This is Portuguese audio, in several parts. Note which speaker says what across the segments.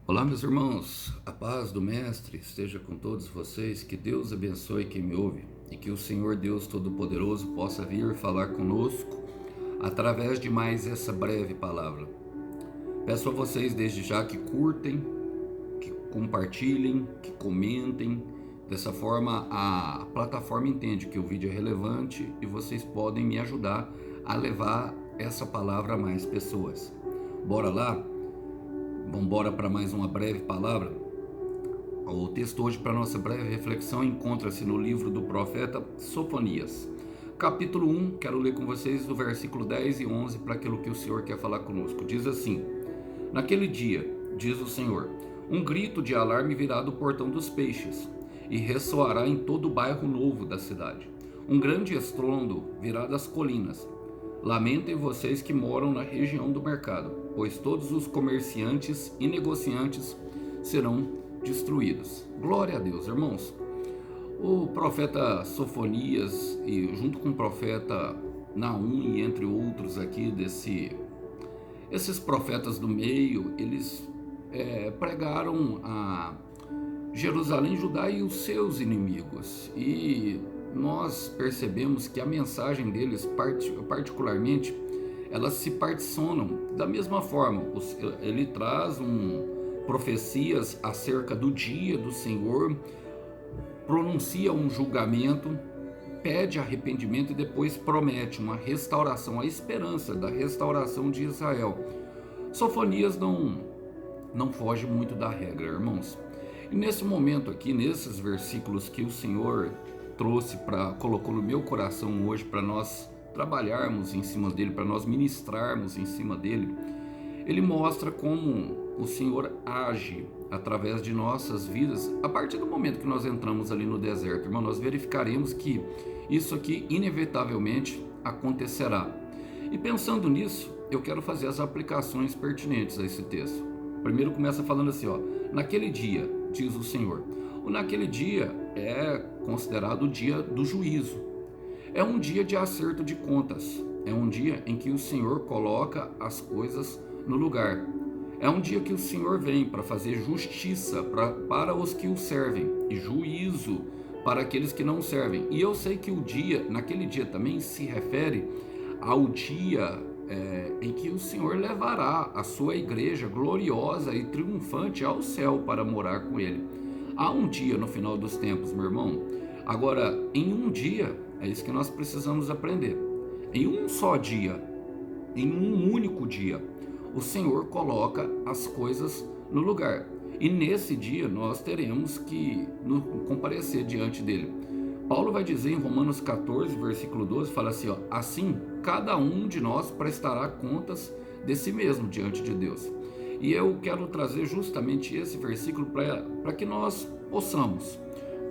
Speaker 1: Olá, meus irmãos, a paz do Mestre esteja com todos vocês, que Deus abençoe quem me ouve e que o Senhor Deus Todo-Poderoso possa vir falar conosco através de mais essa breve palavra. Peço a vocês desde já que curtem, que compartilhem, que comentem. Dessa forma, a plataforma entende que o vídeo é relevante e vocês podem me ajudar a levar essa palavra a mais pessoas. Bora lá? Vamos embora para mais uma breve palavra? O texto hoje para nossa breve reflexão encontra-se no livro do profeta Sofonias. Capítulo 1, quero ler com vocês do versículo 10 e 11 para aquilo que o Senhor quer falar conosco. Diz assim: Naquele dia, diz o Senhor, um grito de alarme virá do portão dos peixes e ressoará em todo o bairro novo da cidade. Um grande estrondo virá das colinas. Lamentem vocês que moram na região do mercado, pois todos os comerciantes e negociantes serão destruídos. Glória a Deus, irmãos. O profeta Sofonias, e junto com o profeta Naum, e entre outros aqui esses profetas do meio, eles pregaram a Jerusalém, Judá e os seus inimigos. E nós percebemos que a mensagem deles, particularmente, elas se particionam da mesma forma. Ele traz profecias acerca do dia do Senhor, pronuncia um julgamento, pede arrependimento e depois promete uma restauração, a esperança da restauração de Israel. Sofonias não foge muito da regra, irmãos. E nesse momento aqui, nesses versículos que o Senhor colocou no meu coração hoje para nós trabalharmos em cima dele, para nós ministrarmos em cima dele, ele mostra como o Senhor age através de nossas vidas. A partir do momento que nós entramos ali no deserto, irmão, nós verificaremos que isso aqui inevitavelmente acontecerá. E pensando nisso, eu quero fazer as aplicações pertinentes a esse texto. Primeiro começa falando assim, naquele dia, diz o Senhor. O naquele dia é considerado o dia do juízo. É um dia de acerto de contas. É um dia em que o Senhor coloca as coisas no lugar. É um dia que o Senhor vem para fazer justiça para os que o servem e juízo para aqueles que não servem. E eu sei que naquele dia também se refere ao dia em que o Senhor levará a sua igreja gloriosa e triunfante ao céu para morar com ele. Há um dia no final dos tempos, meu irmão. Agora, em um dia, é isso que nós precisamos aprender. Em um só dia, em um único dia, o Senhor coloca as coisas no lugar. E nesse dia nós teremos que comparecer diante dele. Paulo vai dizer em Romanos 14, versículo 12, fala assim, assim cada um de nós prestará contas de si mesmo diante de Deus. E eu quero trazer justamente esse versículo para que nós possamos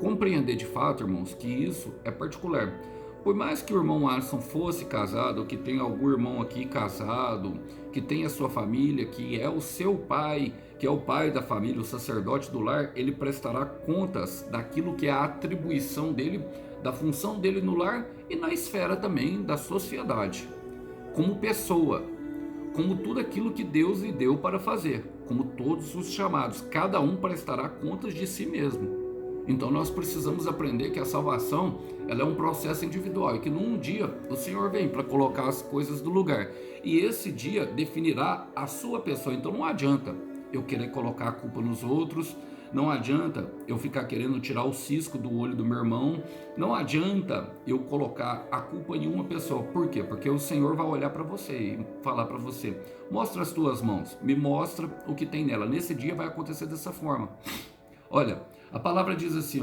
Speaker 1: compreender de fato, irmãos, que isso é particular. Por mais que o irmão Alisson fosse casado, ou que tenha algum irmão aqui casado, que tenha sua família, que é o seu pai, que é o pai da família, o sacerdote do lar, ele prestará contas daquilo que é a atribuição dele, da função dele no lar e na esfera também da sociedade. Como pessoa, como tudo aquilo que Deus lhe deu para fazer, como todos os chamados, cada um prestará contas de si mesmo. Então nós precisamos aprender que a salvação ela é um processo individual e que num dia o Senhor vem para colocar as coisas no lugar. E esse dia definirá a sua pessoa. Então não adianta eu querer colocar a culpa nos outros, não adianta eu ficar querendo tirar o cisco do olho do meu irmão, não adianta eu colocar a culpa em uma pessoa. Por quê? Porque o Senhor vai olhar para você e falar para você, mostra as tuas mãos, me mostra o que tem nela. Nesse dia vai acontecer dessa forma. Olha, a palavra diz assim,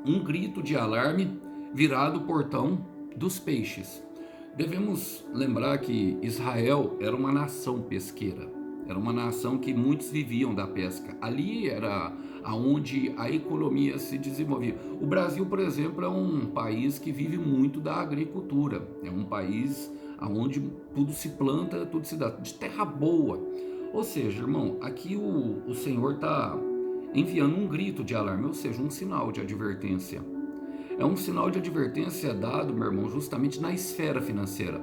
Speaker 1: um grito de alarme virá do portão dos peixes. Devemos lembrar que Israel era uma nação pesqueira, era uma nação que muitos viviam da pesca. Ali era aonde a economia se desenvolvia. O Brasil, por exemplo, é um país que vive muito da agricultura. É um país onde tudo se planta, tudo se dá, de terra boa. Ou seja, irmão, aqui o Senhor está enviando um grito de alarme, ou seja, um sinal de advertência. É um sinal de advertência dado, meu irmão, justamente na esfera financeira.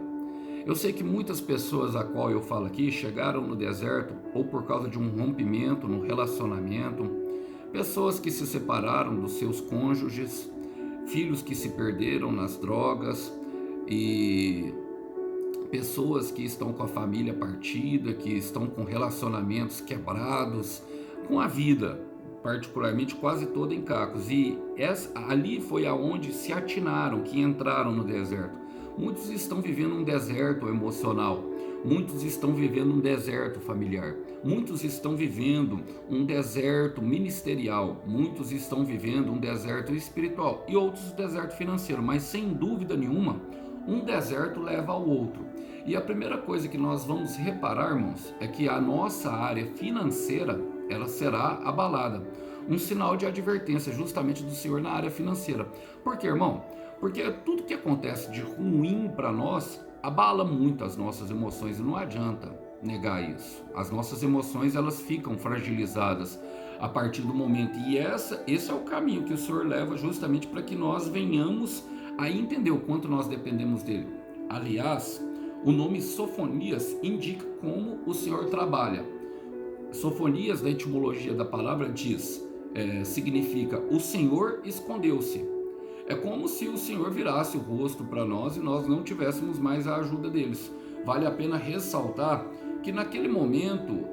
Speaker 1: Eu sei que muitas pessoas a qual eu falo aqui chegaram no deserto ou por causa de um rompimento no relacionamento, pessoas que se separaram dos seus cônjuges, filhos que se perderam nas drogas e pessoas que estão com a família partida, que estão com relacionamentos quebrados, com a vida, particularmente quase toda em cacos. E ali foi aonde se atinaram, que entraram no deserto. Muitos estão vivendo um deserto emocional, muitos estão vivendo um deserto familiar, muitos estão vivendo um deserto ministerial, muitos estão vivendo um deserto espiritual e outros um deserto financeiro, mas sem dúvida nenhuma, um deserto leva ao outro. E a primeira coisa que nós vamos reparar, irmãos, é que a nossa área financeira, ela será abalada. Um sinal de advertência justamente do Senhor na área financeira. Por quê, irmão? Porque tudo que acontece de ruim para nós abala muito as nossas emoções e não adianta negar isso. As nossas emoções, elas ficam fragilizadas a partir do momento. E esse é o caminho que o Senhor leva justamente para que nós venhamos a entender o quanto nós dependemos dele. Aliás, o nome Sofonias indica como o Senhor trabalha. Sofonias, na etimologia da palavra, significa o Senhor escondeu-se. É como se o Senhor virasse o rosto para nós e nós não tivéssemos mais a ajuda deles. Vale a pena ressaltar que naquele momento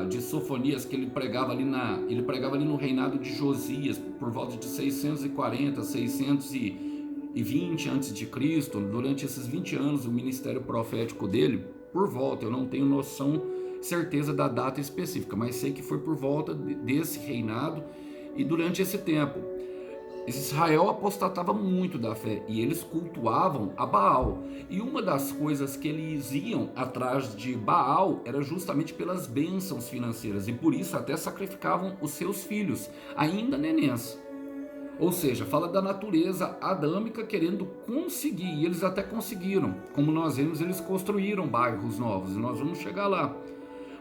Speaker 1: de Sofonias, que ele pregava ali no reinado de Josias, por volta de 640, 620 a.C., durante esses 20 anos, o ministério profético dele, por volta, eu não tenho certeza da data específica, mas sei que foi por volta desse reinado e durante esse tempo. Israel apostatava muito da fé e eles cultuavam a Baal. E uma das coisas que eles iam atrás de Baal era justamente pelas bênçãos financeiras e por isso até sacrificavam os seus filhos, ainda nenéns. Ou seja, fala da natureza adâmica querendo conseguir, e eles até conseguiram. Como nós vemos, eles construíram bairros novos e nós vamos chegar lá.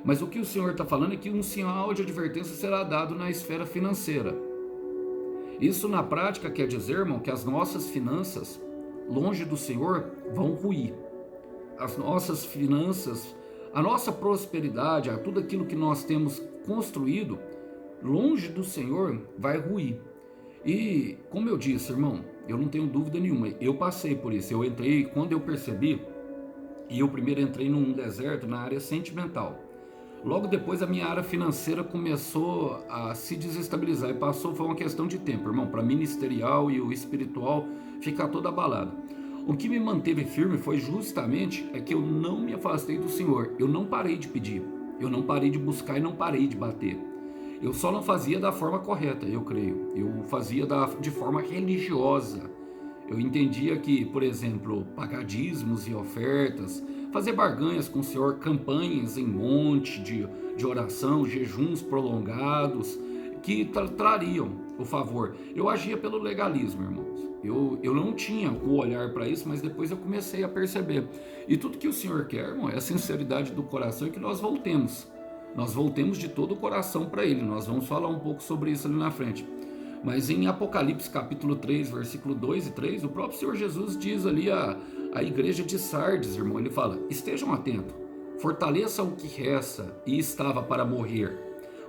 Speaker 1: Mas o que o Senhor está falando é que um sinal de advertência será dado na esfera financeira. Isso na prática quer dizer, irmão, que as nossas finanças, longe do Senhor, vão ruir. As nossas finanças, a nossa prosperidade, tudo aquilo que nós temos construído, longe do Senhor, vai ruir. E, como eu disse, irmão, eu não tenho dúvida nenhuma, eu passei por isso. Eu entrei, quando eu percebi, e eu primeiro entrei num deserto na área sentimental. Logo depois a minha área financeira começou a se desestabilizar e foi uma questão de tempo, irmão, para ministerial e o espiritual ficar todo abalado. O que me manteve firme foi justamente que eu não me afastei do Senhor, eu não parei de pedir, eu não parei de buscar e não parei de bater. Eu só não fazia da forma correta, eu creio, eu fazia de forma religiosa. Eu entendia que, por exemplo, pagar dízimos e ofertas, fazer barganhas com o Senhor, campanhas em monte de oração, jejuns prolongados, que trariam o favor. Eu agia pelo legalismo, irmãos. Eu não tinha o olhar para isso, mas depois eu comecei a perceber. E tudo que o Senhor quer, irmão, é a sinceridade do coração e que nós voltemos. Nós voltemos de todo o coração para Ele. Nós vamos falar um pouco sobre isso ali na frente. Mas em Apocalipse capítulo 3, versículo 2 e 3, o próprio Senhor Jesus diz ali a igreja de Sardes, irmão, ele fala: estejam atentos, fortaleça o que resta e estava para morrer,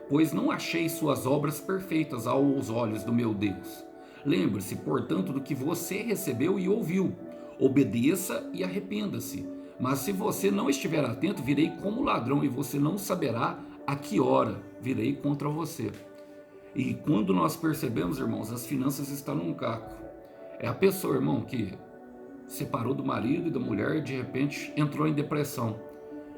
Speaker 1: pois não achei suas obras perfeitas aos olhos do meu Deus. Lembre-se, portanto, do que você recebeu e ouviu, obedeça e arrependa-se. Mas se você não estiver atento, virei como ladrão e você não saberá a que hora virei contra você. E quando nós percebemos, irmãos, as finanças estão num caco. É a pessoa, irmão, que separou do marido e da mulher e de repente entrou em depressão.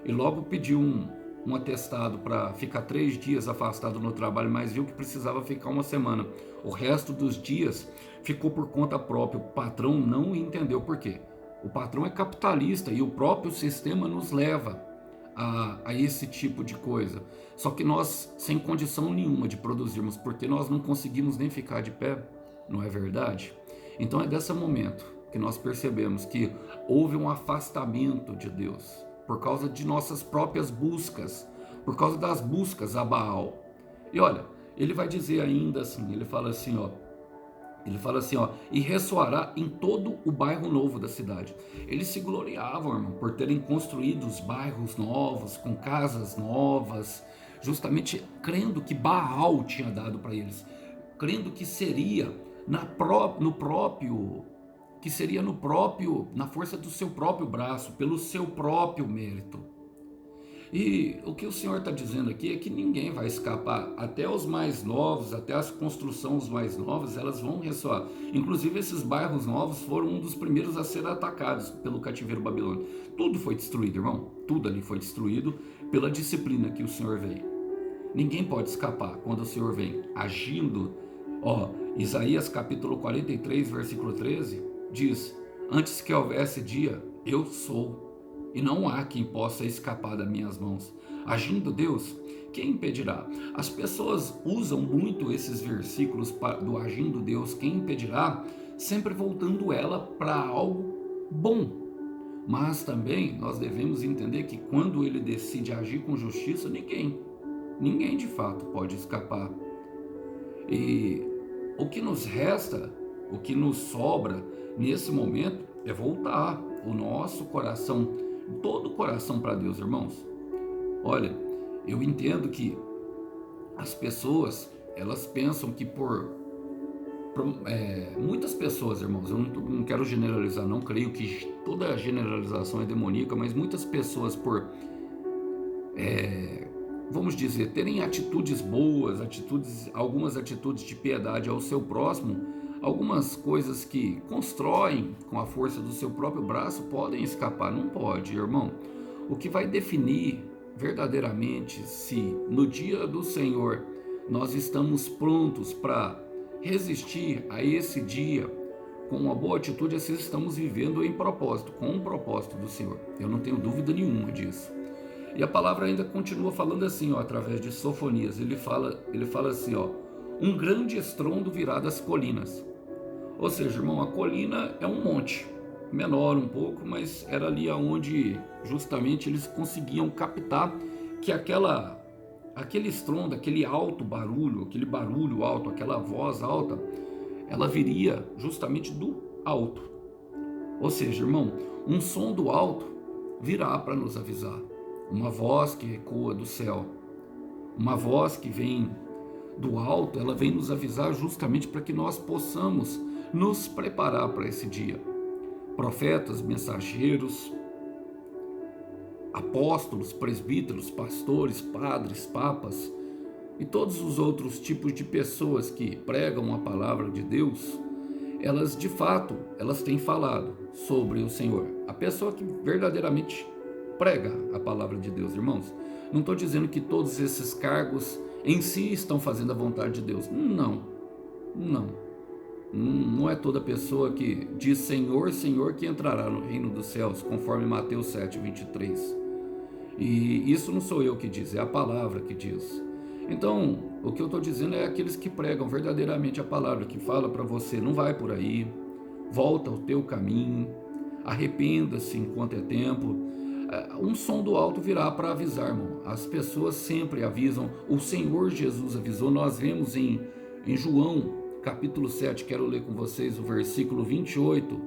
Speaker 1: E logo pediu um atestado para ficar 3 dias afastado no trabalho, mas viu que precisava ficar 1 semana. O resto dos dias ficou por conta própria. O patrão não entendeu por quê. O patrão é capitalista e o próprio sistema nos leva a esse tipo de coisa. Só que nós, sem condição nenhuma de produzirmos, porque nós não conseguimos nem ficar de pé, não é verdade? Então é desse momento que nós percebemos que houve um afastamento de Deus, por causa de nossas próprias buscas, por causa das buscas a Baal. E olha, ele vai dizer ainda assim, ele fala assim, Ele fala assim, ó, e ressoará em todo o bairro novo da cidade. Eles se gloriavam, irmão, por terem construído os bairros novos, com casas novas, justamente crendo que Baal tinha dado para eles, crendo que seria no próprio, na força do seu próprio braço, pelo seu próprio mérito. E o que o Senhor está dizendo aqui é que ninguém vai escapar, até os mais novos, até as construções mais novas, elas vão ressoar. Inclusive esses bairros novos foram um dos primeiros a ser atacados pelo cativeiro babilônico. Tudo foi destruído, irmão, tudo ali foi destruído pela disciplina que o Senhor veio. Ninguém pode escapar quando o Senhor vem agindo. Ó, Isaías capítulo 43, versículo 13, diz, antes que houvesse dia, eu sou. E não há quem possa escapar das minhas mãos. Agindo Deus, quem impedirá? As pessoas usam muito esses versículos do agindo Deus, quem impedirá, sempre voltando ela para algo bom. Mas também nós devemos entender que quando ele decide agir com justiça, ninguém de fato pode escapar. E o que nos resta, o que nos sobra nesse momento é voltar o nosso coração, todo o coração para Deus, irmãos. Olha, eu entendo que as pessoas, elas pensam que muitas pessoas, irmãos, eu não quero generalizar, não creio que toda generalização é demoníaca, mas muitas pessoas vamos dizer, terem atitudes boas, algumas atitudes de piedade ao seu próximo, algumas coisas que constroem com a força do seu próprio braço podem escapar. Não pode, irmão. O que vai definir verdadeiramente se no dia do Senhor nós estamos prontos para resistir a esse dia com uma boa atitude é se estamos vivendo em propósito, com o propósito do Senhor. Eu não tenho dúvida nenhuma disso. E a palavra ainda continua falando assim, ó, através de Sofonias. Ele fala assim, ó, um grande estrondo virá das colinas. Ou seja, irmão, a colina é um monte, menor um pouco, mas era ali onde justamente eles conseguiam captar que aquele estrondo, aquele alto barulho, aquele barulho alto, aquela voz alta, ela viria justamente do alto. Ou seja, irmão, um som do alto virá para nos avisar. Uma voz que ecoa do céu, uma voz que vem do alto, ela vem nos avisar justamente para que nós possamos nos preparar para esse dia. Profetas, mensageiros, apóstolos, presbíteros, pastores, padres, papas e todos os outros tipos de pessoas que pregam a palavra de Deus, elas de fato, elas têm falado sobre o Senhor. A pessoa que verdadeiramente prega a palavra de Deus, irmãos. Não estou dizendo que todos esses cargos em si estão fazendo a vontade de Deus. Não é toda pessoa que diz Senhor, Senhor que entrará no reino dos céus, conforme Mateus 7, 23. E isso não sou eu que diz, é a palavra que diz. Então, o que eu estou dizendo é aqueles que pregam verdadeiramente a palavra, que fala para você, não vai por aí, volta ao teu caminho, arrependa-se enquanto é tempo. Um som do alto virá para avisar, irmão. As pessoas sempre avisam, o Senhor Jesus avisou. Nós vemos em João capítulo 7, quero ler com vocês o versículo 28,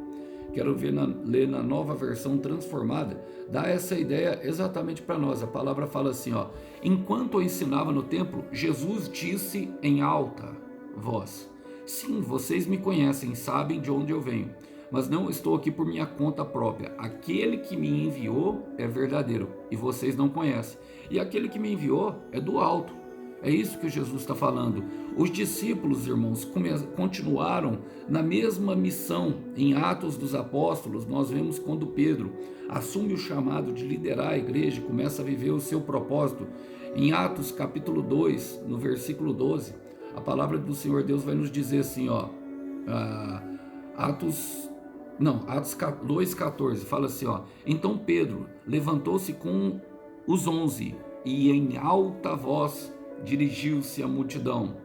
Speaker 1: quero ler na nova versão transformada, dá essa ideia exatamente para nós. A palavra fala assim, ó, enquanto eu ensinava no templo, Jesus disse em alta voz, sim, vocês me conhecem, sabem de onde eu venho, mas não estou aqui por minha conta própria. Aquele que me enviou é verdadeiro e vocês não conhecem. E aquele que me enviou é do alto. É isso que Jesus está falando. Os discípulos, irmãos, continuaram na mesma missão. Em Atos dos Apóstolos, nós vemos quando Pedro assume o chamado de liderar a igreja e começa a viver o seu propósito. Em Atos capítulo 2, no versículo 12, a palavra do Senhor Deus vai nos dizer assim, ó, Atos 2,14, fala assim, ó, então Pedro levantou-se com os 11 e em alta voz dirigiu-se à multidão.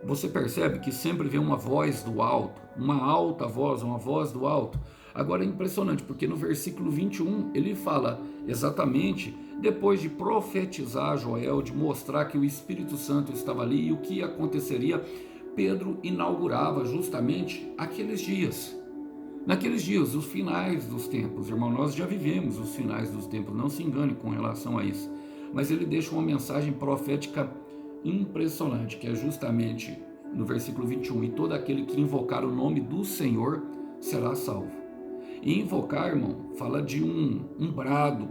Speaker 1: Você percebe que sempre vem uma voz do alto, uma alta voz, uma voz do alto. Agora é impressionante, porque no versículo 21 ele fala exatamente depois de profetizar Joel, de mostrar que o Espírito Santo estava ali e o que aconteceria Pedro inaugurava justamente aqueles dias. Naqueles dias, os finais dos tempos, irmão, nós já vivemos os finais dos tempos, não se engane com relação a isso. Mas ele deixa uma mensagem profética impressionante, que é justamente no versículo 21, e todo aquele que invocar o nome do Senhor será salvo. E invocar, irmão, fala de um brado,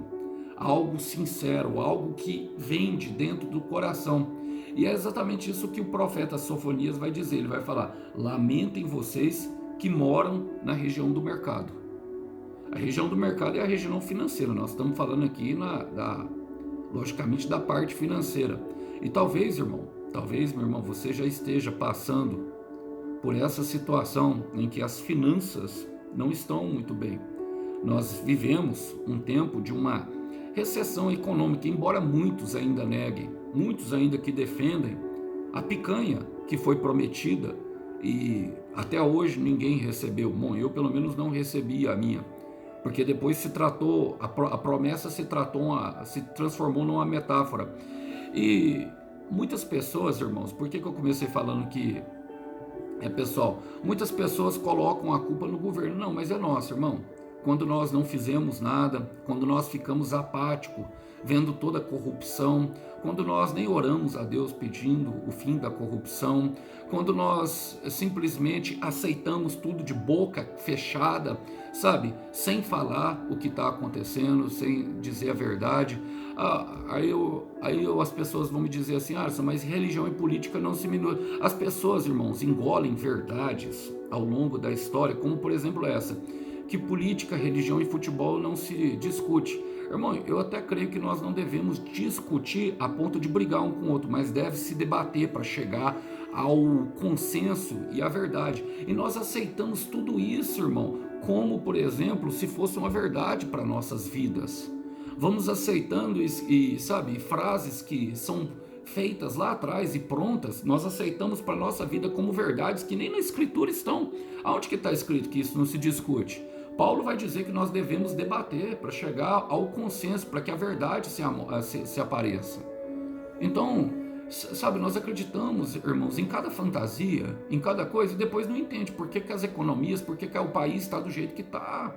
Speaker 1: algo sincero, algo que vem de dentro do coração. E é exatamente isso que o profeta Sofonias vai dizer, ele vai falar: lamentem vocês que moram na região do mercado. A região do mercado é a região financeira, nós estamos falando aqui logicamente da parte financeira. E talvez, meu irmão, você já esteja passando por essa situação em que as finanças não estão muito bem. Nós vivemos um tempo de uma recessão econômica, embora muitos ainda neguem, muitos ainda que defendem a picanha que foi prometida e até hoje ninguém recebeu. Bom, eu pelo menos não recebi a minha, porque depois se tratou, a promessa se transformou numa metáfora. E muitas pessoas, irmãos, por que eu comecei falando que pessoal, muitas pessoas colocam a culpa no governo. Não, mas é nosso, irmão. Quando nós não fizemos nada, quando nós ficamos apáticos, vendo toda a corrupção, quando nós nem oramos a Deus pedindo o fim da corrupção, quando nós simplesmente aceitamos tudo de boca fechada, sabe, sem falar o que está acontecendo, sem dizer a verdade, as pessoas vão me dizer assim: mas religião e política não se minua. As pessoas, irmãos, engolem verdades ao longo da história, como por exemplo essa, que política, religião e futebol não se discute. Irmão, eu até creio que nós não devemos discutir a ponto de brigar um com o outro, mas deve se debater para chegar ao consenso e à verdade. E nós aceitamos tudo isso, irmão, como, por exemplo, se fosse uma verdade para nossas vidas. Vamos aceitando sabe, frases que são feitas lá atrás e prontas, nós aceitamos para a nossa vida como verdades que nem na Escritura estão. Aonde que está escrito que isso não se discute? Paulo vai dizer que nós devemos debater para chegar ao consenso, para que a verdade se apareça. Então, sabe, nós acreditamos, irmãos, em cada fantasia, em cada coisa, e depois não entende por que as economias, por que o país está do jeito que está.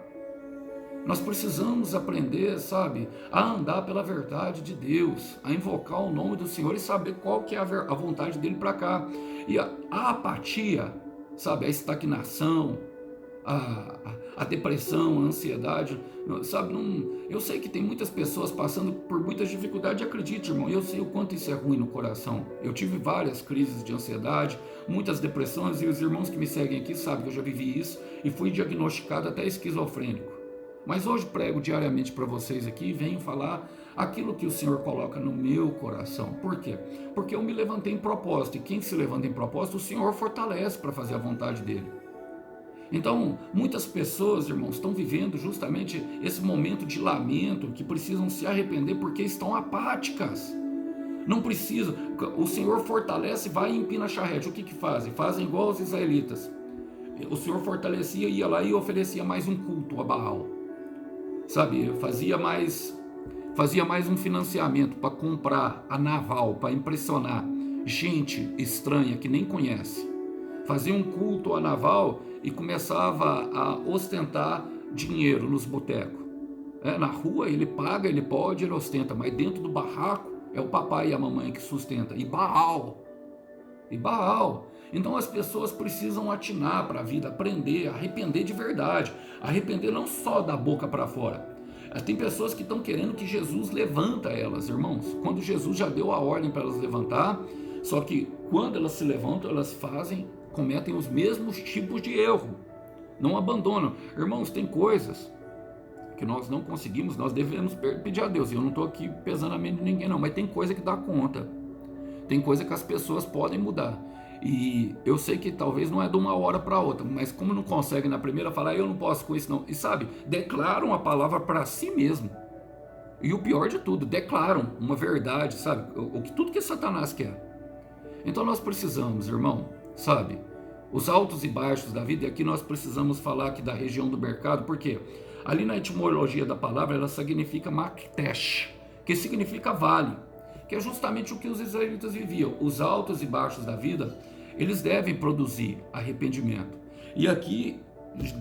Speaker 1: Nós precisamos aprender, sabe, a andar pela verdade de Deus, a invocar o nome do Senhor e saber qual que é a vontade dele para cá. E a apatia, sabe, a estagnação, a depressão, a ansiedade, sabe, eu sei que tem muitas pessoas passando por muitas dificuldades, acredite, irmão, eu sei o quanto isso é ruim no coração. Eu tive várias crises de ansiedade, muitas depressões, e os irmãos que me seguem aqui sabem que eu já vivi isso e fui diagnosticado até esquizofrênico. Mas hoje prego diariamente para vocês aqui e venho falar aquilo que o Senhor coloca no meu coração. Por quê? Porque eu me levantei em propósito, e quem se levanta em propósito, o Senhor fortalece para fazer a vontade dele. Então, muitas pessoas, irmãos, estão vivendo justamente esse momento de lamento, que precisam se arrepender porque estão apáticas. Não precisam. O Senhor fortalece, vai e empina a charrete. O que fazem? Fazem igual os israelitas. O Senhor fortalecia, ia lá e oferecia mais um culto a Baal. Sabe, fazia mais um financiamento para comprar a naval, para impressionar gente estranha que nem conhece. Fazia um culto a naval e começava a ostentar dinheiro nos botecos. Na rua ele paga, ele pode, ele ostenta, mas dentro do barraco é o papai e a mamãe que sustenta. E Baal. Então as pessoas precisam atinar para a vida, aprender, arrepender de verdade, arrepender não só da boca para fora. Tem pessoas que estão querendo que Jesus levanta elas, irmãos, quando Jesus já deu a ordem para elas levantar, só que quando elas se levantam, elas cometem os mesmos tipos de erro, não abandonam. Irmãos, tem coisas que nós não conseguimos, nós devemos pedir a Deus. Eu não estou aqui pesando a mente de ninguém não, mas tem coisa que dá conta, tem coisa que as pessoas podem mudar. E eu sei que talvez não é de uma hora para outra, mas como não conseguem na primeira falar, eu não posso com isso não, e sabe, declaram a palavra para si mesmo. E o pior de tudo, declaram uma verdade, sabe, tudo que Satanás quer. Então nós precisamos, irmão, sabe, os altos e baixos da vida, e aqui nós precisamos falar aqui da região do mercado, porque ali na etimologia da palavra ela significa Maktesh, que significa vale, que é justamente o que os israelitas viviam. Os altos e baixos da vida eles devem produzir arrependimento. E aqui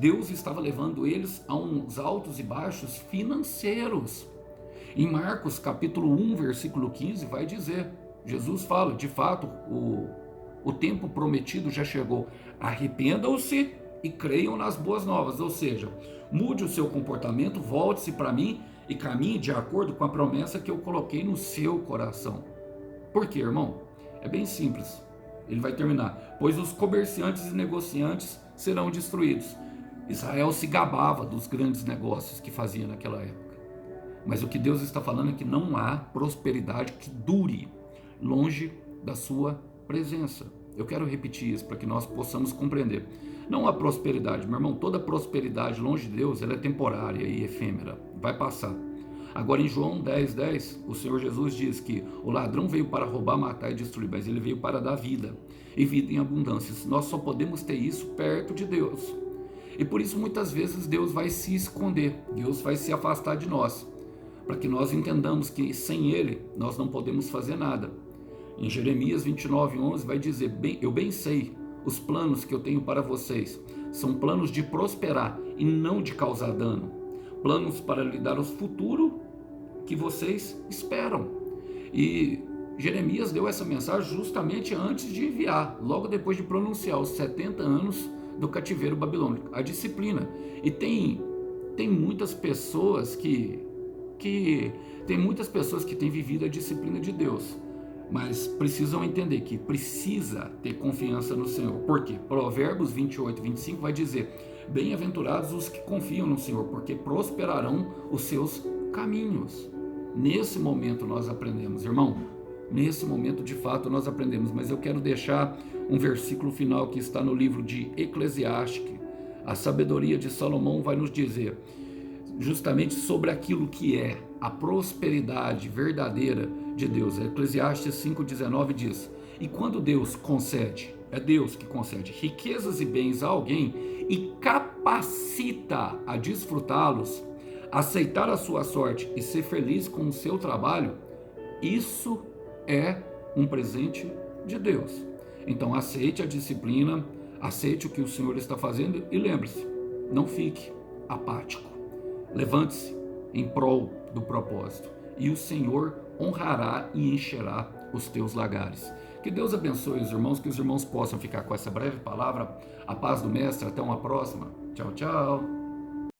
Speaker 1: Deus estava levando eles a uns altos e baixos financeiros. Em Marcos capítulo 1, versículo 15, vai dizer, Jesus fala, de fato, o tempo prometido já chegou. Arrependam-se e creiam nas boas novas. Ou seja, mude o seu comportamento, volte-se para mim e caminhe de acordo com a promessa que eu coloquei no seu coração. Por quê, irmão? É bem simples. Ele vai terminar. Pois os comerciantes e negociantes serão destruídos. Israel se gabava dos grandes negócios que fazia naquela época. Mas o que Deus está falando é que não há prosperidade que dure longe da sua presença. Eu quero repetir isso para que nós possamos compreender. Não há prosperidade, meu irmão, toda prosperidade longe de Deus, ela é temporária e efêmera, vai passar. Agora em João 10:10, o Senhor Jesus diz que o ladrão veio para roubar, matar e destruir, mas ele veio para dar vida, e vida em abundância. Nós só podemos ter isso perto de Deus. E por isso muitas vezes Deus vai se esconder, Deus vai se afastar de nós, para que nós entendamos que sem Ele nós não podemos fazer nada. Em Jeremias 29:11 vai dizer, eu bem sei os planos que eu tenho para vocês, são planos de prosperar e não de causar dano, planos para lhe dar o futuro que vocês esperam. E Jeremias deu essa mensagem justamente antes de enviar, logo depois de pronunciar os 70 anos do cativeiro babilônico, a disciplina. E tem muitas pessoas que têm vivido a disciplina de Deus, mas precisam entender que precisa ter confiança no Senhor. Por quê? Provérbios 28:25 vai dizer, bem-aventurados os que confiam no Senhor, porque prosperarão os seus caminhos. Nesse momento nós aprendemos, irmão, nesse momento de fato nós aprendemos, mas eu quero deixar um versículo final que está no livro de Eclesiastes. A sabedoria de Salomão vai nos dizer justamente sobre aquilo que é a prosperidade verdadeira de Deus. Eclesiastes 5:19 diz, e quando Deus concede, é Deus que concede riquezas e bens a alguém e capacita a desfrutá-los, aceitar a sua sorte e ser feliz com o seu trabalho, isso é um presente de Deus. Então aceite a disciplina, aceite o que o Senhor está fazendo e lembre-se, não fique apático. Levante-se em prol do propósito e o Senhor honrará e encherá os teus lagares. Que Deus abençoe os irmãos, que os irmãos possam ficar com essa breve palavra. A paz do Mestre, até uma próxima. Tchau, tchau.